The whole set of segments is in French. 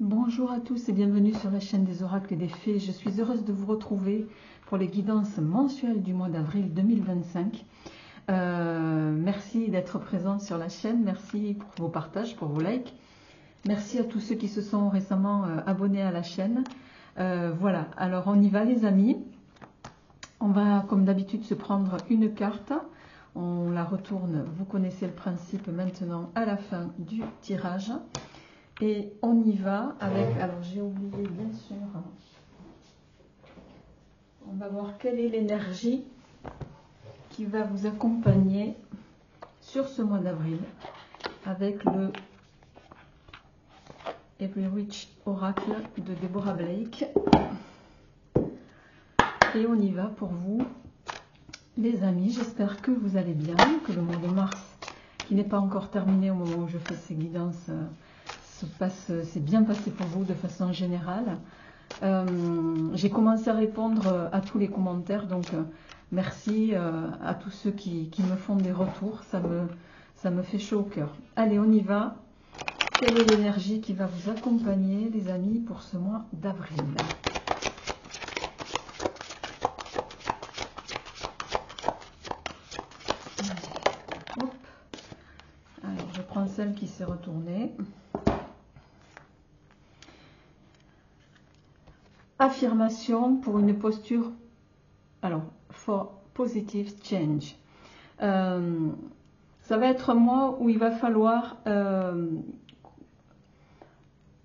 Bonjour à tous et bienvenue sur la chaîne des oracles et des fées. Je suis heureuse de vous retrouver pour les guidances mensuelles du mois d'avril 2025. Merci d'être présente sur la chaîne, merci pour vos partages, pour vos likes. Merci à tous ceux qui se sont récemment abonnés à la chaîne. Voilà, alors on y va les amis. On va comme d'habitude se prendre une carte. On la retourne, vous connaissez le principe maintenant à la fin du tirage. Et on y va avec, alors j'ai oublié bien sûr, on va voir quelle est l'énergie qui va vous accompagner sur ce mois d'avril avec le Every Witch Oracle de Deborah Blake. Et on y va pour vous les amis, j'espère que vous allez bien, que le mois de mars qui n'est pas encore terminé au moment où je fais ces guidances s'est bien passé pour vous de façon générale. J'ai commencé à répondre à tous les commentaires, donc merci à tous ceux qui me font des retours, ça me fait chaud au cœur. Allez, on y va. Quelle est l'énergie qui va vous accompagner les amis pour ce mois d'avril? Alors, je prends celle qui s'est retournée. Affirmation pour une posture, alors, for positive change. Ça va être un mois où il va falloir,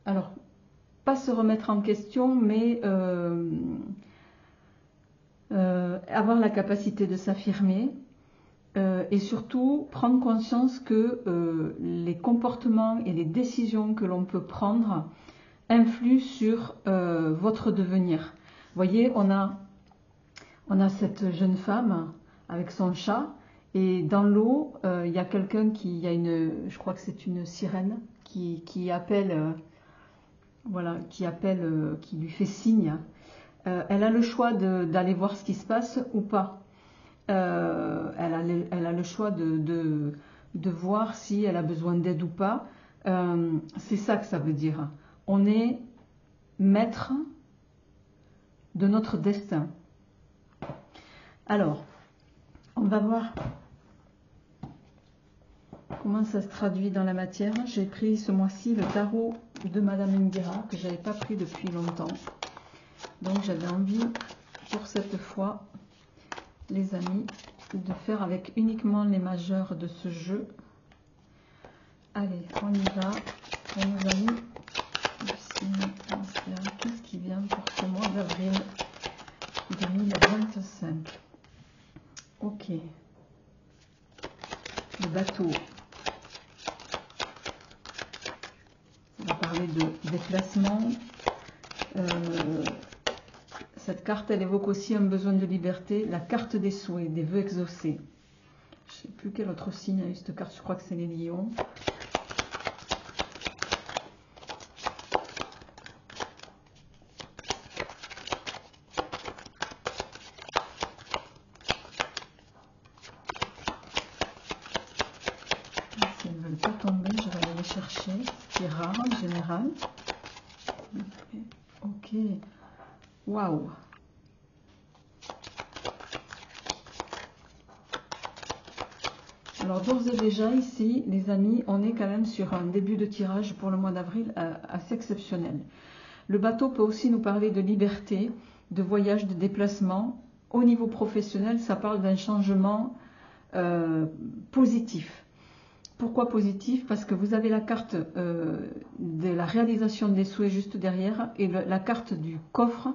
alors, pas se remettre en question, mais avoir la capacité de s'affirmer et surtout prendre conscience que les comportements et les décisions que l'on peut prendre influe sur votre devenir. Vous voyez, on a cette jeune femme avec son chat et dans l'eau, il y a quelqu'un je crois que c'est une sirène qui appelle, voilà, qui lui fait signe. Elle a le choix d'aller voir ce qui se passe ou pas. Elle a le choix de voir si elle a besoin d'aide ou pas. C'est ça que ça veut dire. On est maître de notre destin. Alors, on va voir comment ça se traduit dans la matière. J'ai pris ce mois-ci le tarot de Madame Indira que je n'avais pas pris depuis longtemps. Donc j'avais envie pour cette fois, les amis, de faire avec uniquement les majeurs de ce jeu. Allez, on y va pour nos amis. Qu'est-ce qui vient pour ce mois d'avril 2025? Ok. Le bateau. On va parler de déplacement. Cette carte, elle évoque aussi un besoin de liberté. La carte des souhaits, des vœux exaucés. Je ne sais plus quel autre signe a eu cette carte. Je crois que c'est les lions. C'est rare en général. Ok. Waouh. Alors d'ores et déjà ici, les amis, on est quand même sur un début de tirage pour le mois d'avril assez exceptionnel. Le bateau peut aussi nous parler de liberté, de voyage, de déplacement. Au niveau professionnel, ça parle d'un changement positif. Pourquoi positif? Parce que vous avez la carte de la réalisation des souhaits juste derrière et la carte du coffre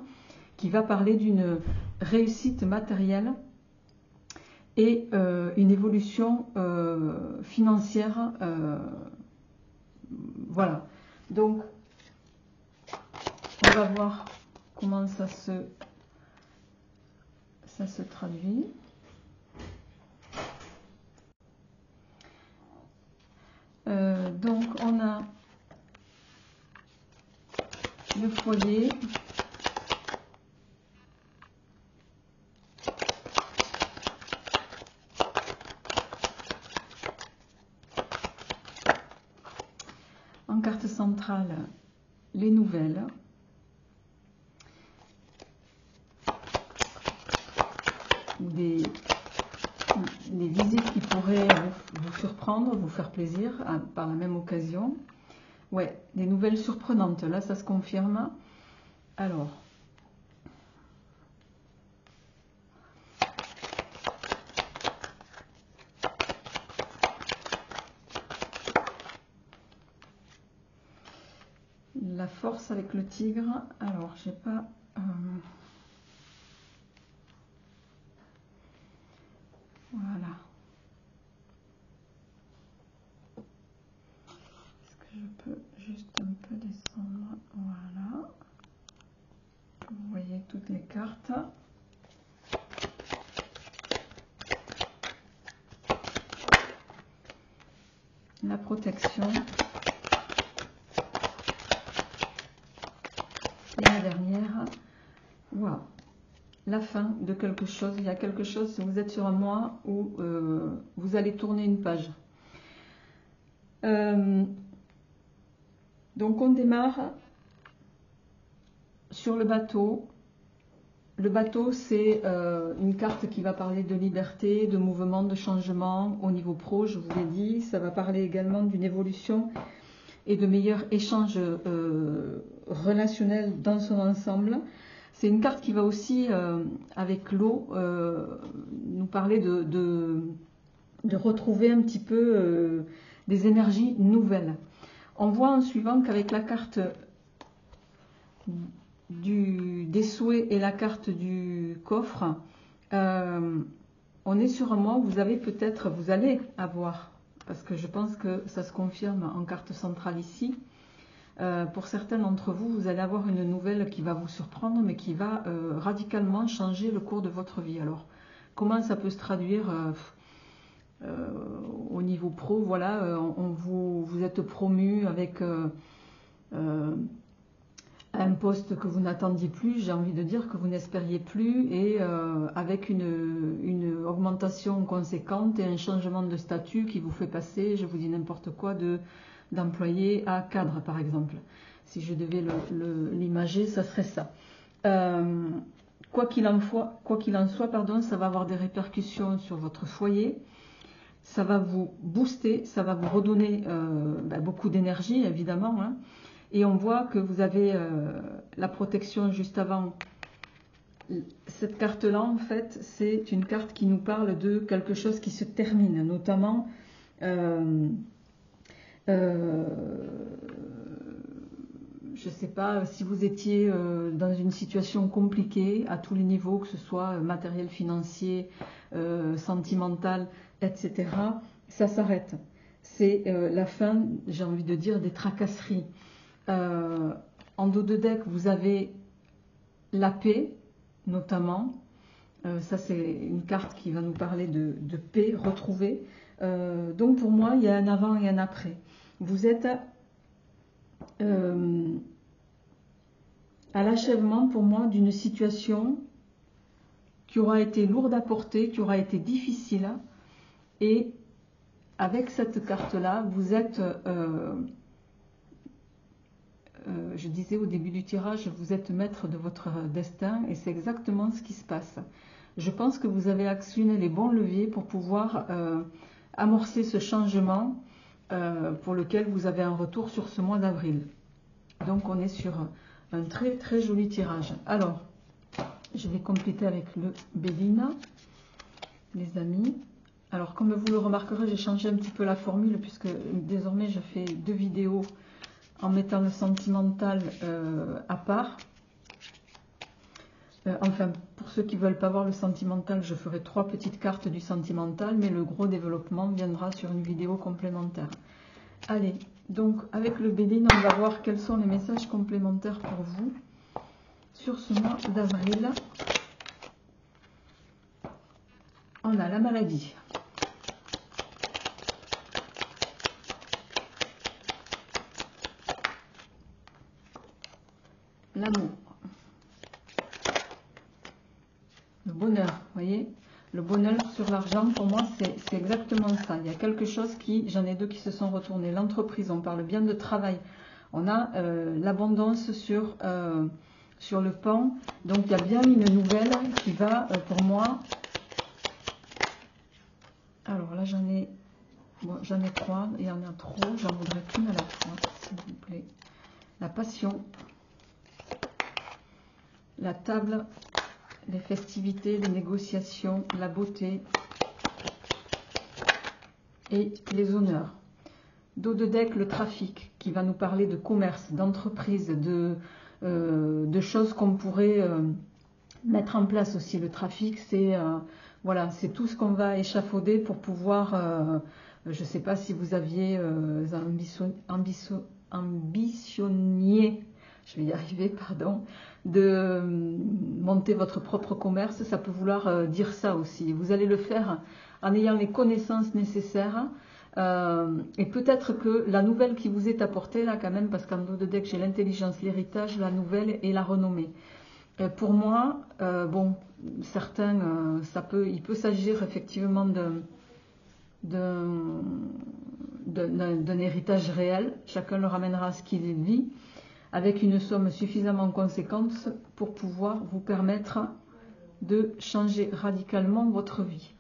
qui va parler d'une réussite matérielle et une évolution financière. Voilà. Donc, on va voir comment ça se traduit. Donc on a le foyer, en carte centrale les nouvelles. Ou des visites qui pourraient vous surprendre, vous faire plaisir par la même occasion. Ouais, des nouvelles surprenantes, là ça se confirme. Alors, la force avec le tigre. Alors, j'ai pas... voilà. Est-ce que je peux juste un peu descendre? Voilà. Vous voyez toutes les cartes. La protection. Et la dernière. Waouh. La fin de quelque chose. Il y a quelque chose, si vous êtes sur un mois où vous allez tourner une page. Donc on démarre sur le bateau. Le bateau, c'est une carte qui va parler de liberté, de mouvement, de changement au niveau pro, je vous l'ai dit. Ça va parler également d'une évolution et de meilleurs échanges relationnels dans son ensemble. C'est une carte qui va aussi, avec l'eau, nous parler de retrouver un petit peu des énergies nouvelles. On voit en suivant qu'avec la carte des souhaits et la carte du coffre, on est sur un mois où vous allez avoir, parce que je pense que ça se confirme en carte centrale ici, pour certains d'entre vous, vous allez avoir une nouvelle qui va vous surprendre, mais qui va radicalement changer le cours de votre vie. Alors, comment ça peut se traduire au niveau pro? Voilà, vous êtes promu avec un poste que vous n'attendiez plus, j'ai envie de dire que vous n'espériez plus, et avec une augmentation conséquente et un changement de statut qui vous fait passer, je vous dis n'importe quoi, d'employé à cadre par exemple. Si je devais l'imager, ça serait ça. Quoi qu'il en soit, pardon, ça va avoir des répercussions sur votre foyer, ça va vous booster, ça va vous redonner beaucoup d'énergie évidemment, hein. Et on voit que vous avez la protection juste avant. Cette carte-là, en fait, c'est une carte qui nous parle de quelque chose qui se termine, notamment je ne sais pas, si vous étiez dans une situation compliquée à tous les niveaux, que ce soit matériel, financier, sentimental, etc., ça s'arrête. C'est la fin, j'ai envie de dire, des tracasseries. En dos de deck, vous avez la paix, notamment. Ça, c'est une carte qui va nous parler de paix retrouvée. Donc, pour moi, il y a un avant et un après. Vous êtes à l'achèvement, pour moi, d'une situation qui aura été lourde à porter, qui aura été difficile. Et avec cette carte-là, vous êtes... je disais au début du tirage, vous êtes maître de votre destin et c'est exactement ce qui se passe. Je pense que vous avez actionné les bons leviers pour pouvoir amorcer ce changement pour lequel vous avez un retour sur ce mois d'avril. Donc on est sur un très très joli tirage. Alors, je vais compléter avec le Bélina, les amis. Alors comme vous le remarquerez, j'ai changé un petit peu la formule puisque désormais je fais 2 vidéos en mettant le sentimental à part. Enfin, pour ceux qui ne veulent pas voir le sentimental, je ferai 3 petites cartes du sentimental, mais le gros développement viendra sur une vidéo complémentaire. Allez, donc avec le Béline, on va voir quels sont les messages complémentaires pour vous sur ce mois d'avril. On a la maladie. L'amour, le bonheur, vous voyez, le bonheur sur l'argent, pour moi, c'est exactement ça. Il y a quelque chose qui, j'en ai 2 qui se sont retournés. L'entreprise, on parle bien de travail, On a l'abondance sur le pan. Donc il y a bien une nouvelle qui va pour moi. Alors là j'en ai 3, il y en a trop, j'en voudrais qu'une à la fois, s'il vous plaît. La passion, la table, les festivités, les négociations, la beauté et les honneurs. Dos de deck, le trafic, qui va nous parler de commerce, d'entreprise, de choses qu'on pourrait mettre en place aussi. Le trafic, c'est voilà, c'est tout ce qu'on va échafauder pour pouvoir, je ne sais pas si vous aviez ambitionniez, je vais y arriver, pardon, de monter votre propre commerce, ça peut vouloir dire ça aussi. Vous allez le faire en ayant les connaissances nécessaires. Et peut-être que la nouvelle qui vous est apportée là quand même, parce qu'en dos de deck j'ai l'intelligence, l'héritage, la nouvelle et la renommée. Pour moi, bon, certains, il peut s'agir effectivement d'un héritage réel. Chacun le ramènera à ce qu'il vit, avec une somme suffisamment conséquente pour pouvoir vous permettre de changer radicalement votre vie.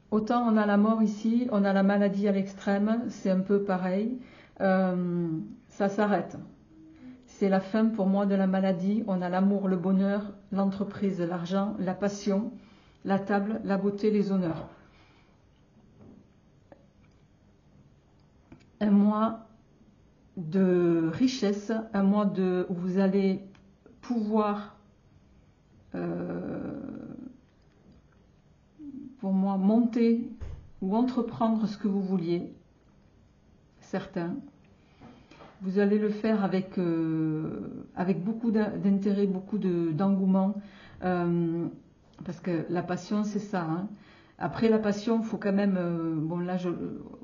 Autant on a la mort ici, on a la maladie à l'extrême, c'est un peu pareil, ça s'arrête. C'est la fin pour moi de la maladie, on a l'amour, le bonheur, l'entreprise, l'argent, la passion, la table, la beauté, les honneurs. Un mois de richesse, un mois où vous allez pouvoir, pour moi, monter ou entreprendre ce que vous vouliez, certains. Vous allez le faire avec beaucoup d'intérêt, beaucoup d'engouement, parce que la passion, c'est ça. Hein. Après la passion, il faut quand même, bon là,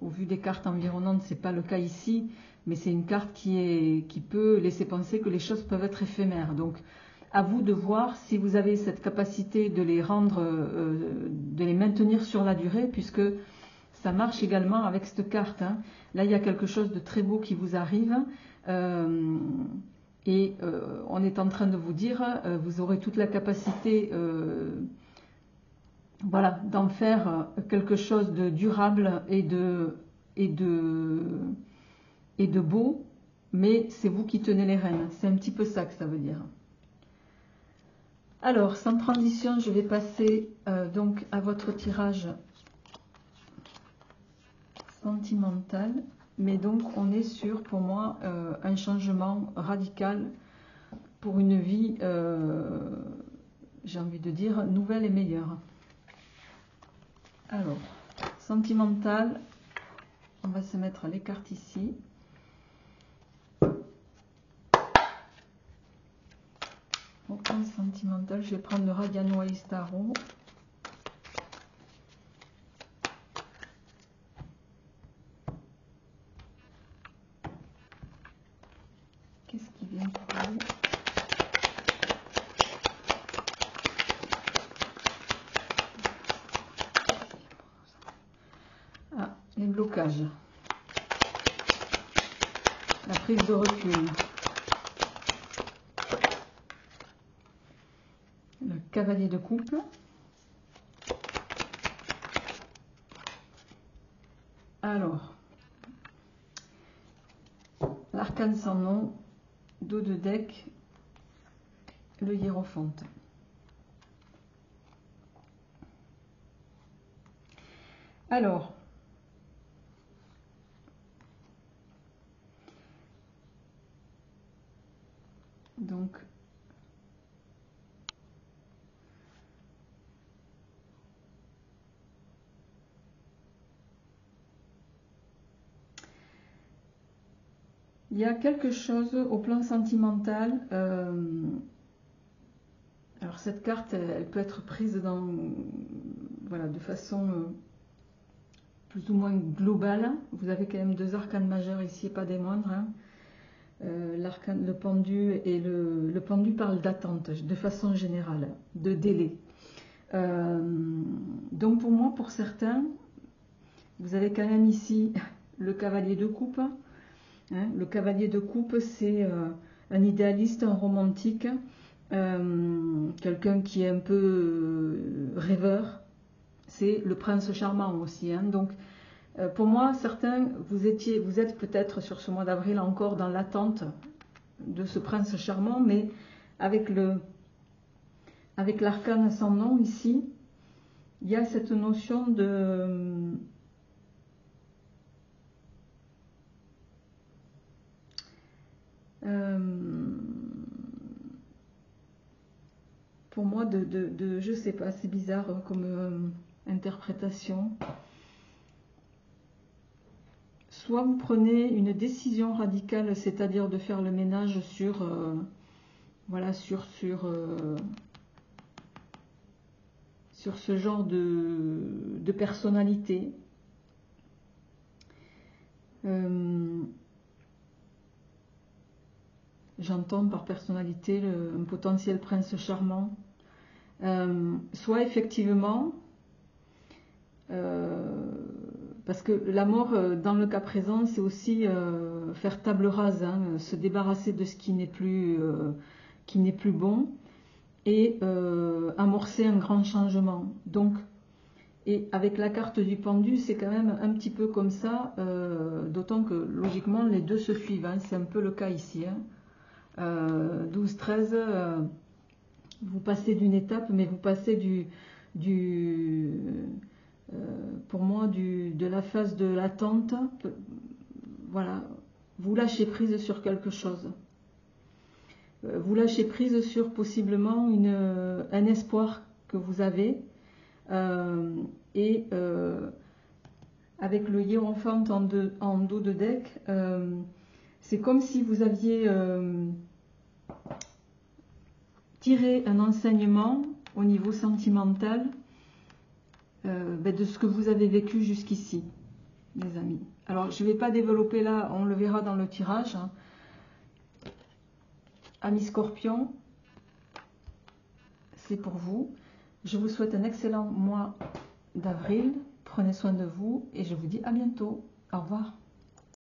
au vu des cartes environnantes, c'est pas le cas ici, mais c'est une carte qui peut laisser penser que les choses peuvent être éphémères. Donc, à vous de voir si vous avez cette capacité de les rendre, de les maintenir sur la durée, puisque ça marche également avec cette carte. Hein. Là, il y a quelque chose de très beau qui vous arrive. Et on est en train de vous dire, vous aurez toute la capacité voilà, d'en faire quelque chose de durable et de beau. Mais c'est vous qui tenez les rênes. C'est un petit peu ça que ça veut dire. Alors, sans transition, je vais passer donc à votre tirage sentimental, mais donc on est sur, pour moi, un changement radical pour une vie, j'ai envie de dire, nouvelle et meilleure. Alors, sentimental, on va se mettre les cartes ici. Au plan sentimental, je vais prendre le Radiano Aistaro. Qu'est-ce qui vient pour vous? Ah, les blocages. La prise de recul. Le cavalier de coupe. Alors, l'arcane sans nom, dos de deck, le hiérophante. Alors, donc, il y a quelque chose au plan sentimental. Alors cette carte, elle peut être prise voilà, de façon plus ou moins globale. Vous avez quand même deux arcanes majeurs ici, et pas des moindres. Hein. Le pendu et le pendu parle d'attente, de façon générale, de délai. Donc pour moi, pour certains, vous avez quand même ici le cavalier de coupe. Hein. Le cavalier de coupe, c'est un idéaliste, un romantique, quelqu'un qui est un peu rêveur. C'est le prince charmant aussi. Hein. Donc, pour moi, certains, vous êtes peut-être sur ce mois d'avril encore dans l'attente de ce prince charmant, mais avec l'arcane sans nom ici, il y a cette notion de pour moi je sais pas, c'est bizarre comme interprétation. Soit vous prenez une décision radicale, c'est-à-dire de faire le ménage sur voilà, sur ce genre de personnalité. J'entends par personnalité un potentiel prince charmant. Soit effectivement, parce que la mort, dans le cas présent, c'est aussi faire table rase, hein, se débarrasser de ce qui n'est plus bon et amorcer un grand changement. Donc, et avec la carte du pendu, c'est quand même un petit peu comme ça, d'autant que logiquement les deux se suivent. Hein, c'est un peu le cas ici. Hein. 12-13, vous passez d'une étape, mais vous passez pour moi, de la phase de l'attente. Voilà, vous lâchez prise sur quelque chose. Vous lâchez prise sur possiblement un espoir que vous avez. Avec le hiérophant en dos de deck, c'est comme si vous aviez tiré un enseignement au niveau sentimental de ce que vous avez vécu jusqu'ici, les amis. Alors, je ne vais pas développer là, on le verra dans le tirage. Hein. Amis Scorpion, c'est pour vous. Je vous souhaite un excellent mois d'avril. Prenez soin de vous et je vous dis à bientôt. Au revoir.